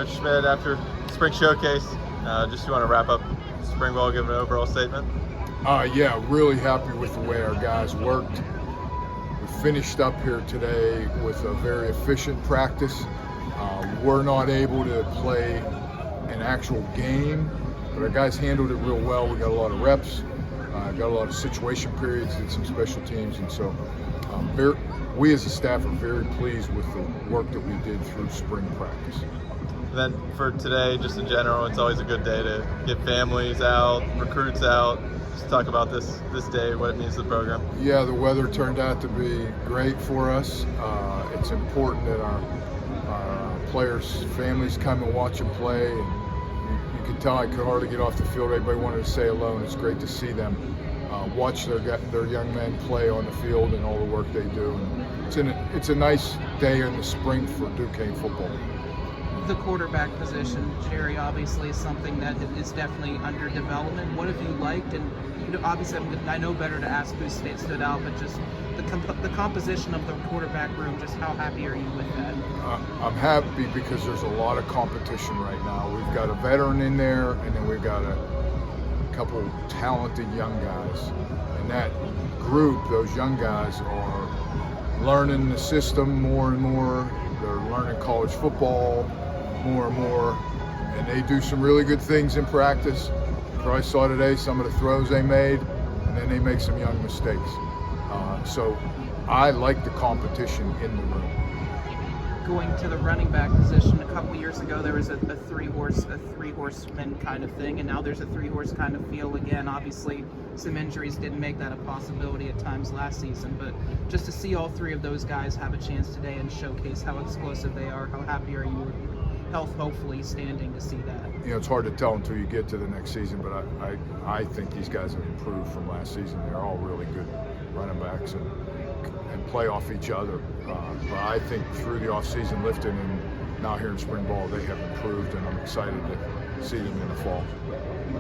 Coach Schmitt, after spring showcase, just you want to wrap up spring ball, give an overall statement? Yeah, really happy with the way our guys worked. We finished up here today with a very efficient practice. We're not able to play an actual game, but our guys handled it real well. We got a lot of reps, got a lot of situation periods, did some special teams, and so we as a staff are very pleased with the work that we did through spring practice. Then for today, just in general, it's always a good day to get families out, recruits out. Just talk about this day, what it means to the program. Yeah, the weather turned out to be great for us. It's important that our players' families come and watch them play. And you could tell I could hardly get off the field. Everybody wanted to stay alone. It's great to see them watch their young men play on the field and all the work they do. And it's a nice day in the spring for Duquesne football. The quarterback position, Jerry, obviously is something that is definitely under development. What have you liked? And obviously, I know better to ask who stood out, but just the composition of the quarterback room. Just how happy are you with that? I'm happy because there's a lot of competition right now. We've got a veteran in there, and then we've got a couple talented young guys. And that group, those young guys, are learning the system more and more. They're learning college football more and more, and they do some really good things in practice. I saw today some of the throws they made, and then they make some young mistakes. So I like the competition in the room. Going to the running back position, a couple years ago there was a three horseman kind of thing, and now there's a three horse kind of feel again. Obviously, some injuries didn't make that a possibility at times last season, but just to see all three of those guys have a chance today and showcase how explosive they are, how happy are you? Health hopefully standing to see that. It's hard to tell until you get to the next season, but I think these guys have improved from last season. They're all really good running backs and play off each other. But I think through the offseason lifting and now here in spring ball, they have improved, and I'm excited to see them in the fall.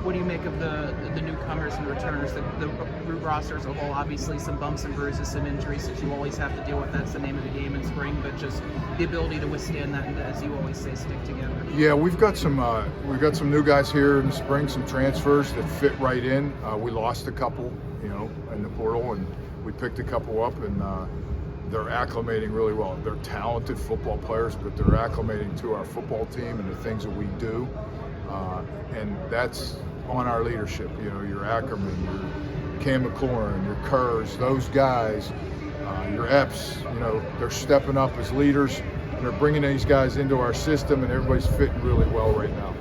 What do you make of the newcomers and returners, the roster as a whole? Obviously some bumps and bruises, some injuries that you always have to deal with. That's the name of the game in spring, but just the ability to withstand that and, as you always say, stick together. Yeah, we've got some new guys here in the spring, some transfers that fit right in. We lost a couple, in the portal, and we picked a couple up, and they're acclimating really well. They're talented football players, but they're acclimating to our football team and the things that we do. And that's on our leadership. Your Ackerman, your Cam McLaurin, your Kurz, those guys, your Epps, they're stepping up as leaders, and they're bringing these guys into our system, and everybody's fitting really well right now.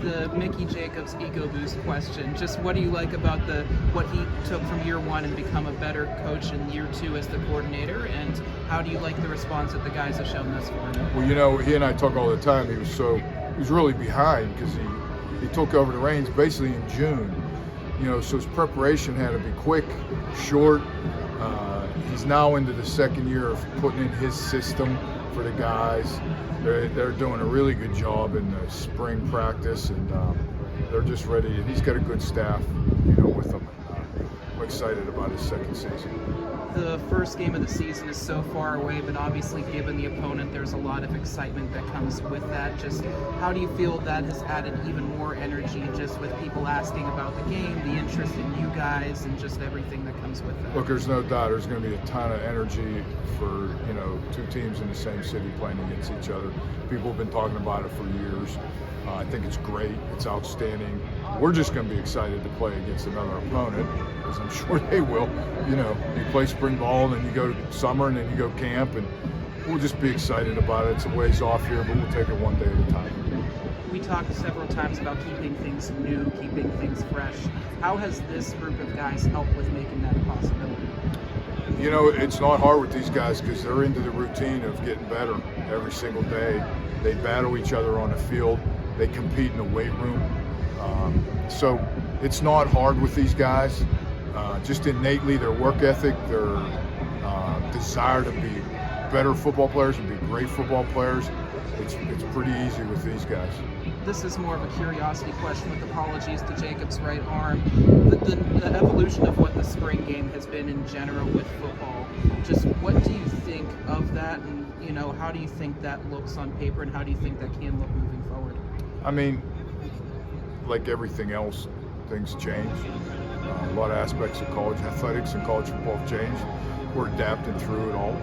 The Mickey Jacobs ego boost question, just what do you like about what he took from year one and become a better coach in year two as the coordinator, and how do you like the response that the guys have shown thus far? Well, he and I talk all the time. He was really behind because he took over the reins basically in June. So his preparation had to be quick, short. He's now into the second year of putting in his system for the guys. They're doing a really good job in the spring practice, and they're just ready. And he's got a good staff, with him. I'm excited about his second season. The first game of the season is so far away, but obviously given the opponent, there's a lot of excitement that comes with that. Just how do you feel that has added even more energy just with people asking about the game, the interest in you guys, and just everything that comes with that? Look, there's no doubt there's going to be a ton of energy for, two teams in the same city playing against each other. People have been talking about it for years. I think it's great. It's outstanding. We're just going to be excited to play against another opponent, as I'm sure they will. You play spring ball, and then you go to summer, and then you go camp, and we'll just be excited about it. It's a ways off here, but we'll take it one day at a time. We talked several times about keeping things new, keeping things fresh. How has this group of guys helped with making that a possibility? It's not hard with these guys because they're into the routine of getting better every single day. They battle each other on the field. They compete in the weight room. So it's not hard with these guys. Just innately, their work ethic, their desire to be better football players and be great football players, it's pretty easy with these guys. This is more of a curiosity question with apologies to Jacob's right arm. The evolution of what the spring game has been in general with football, just what do you think of that, and how do you think that looks on paper, and how do you think that can look moving forward? I mean, like everything else, things change. A lot of aspects of college athletics and college football have changed. We're adapting through it all.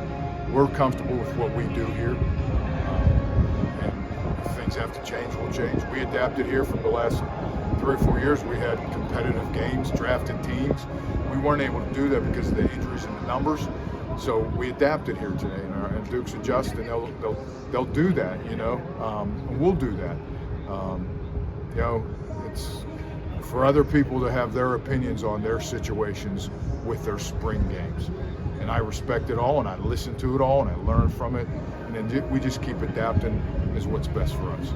We're comfortable with what we do here. And if things have to change, we'll change. We adapted here for the last 3 or 4 years. We had competitive games, drafted teams. We weren't able to do that because of the injuries and the numbers. So we adapted here today, and Duke's adjust, and they'll do that, you know. And we'll do that. You know, it's for other people to have their opinions on their situations with their spring games. And I respect it all, and I listen to it all, and I learn from it, and then we just keep adapting is what's best for us.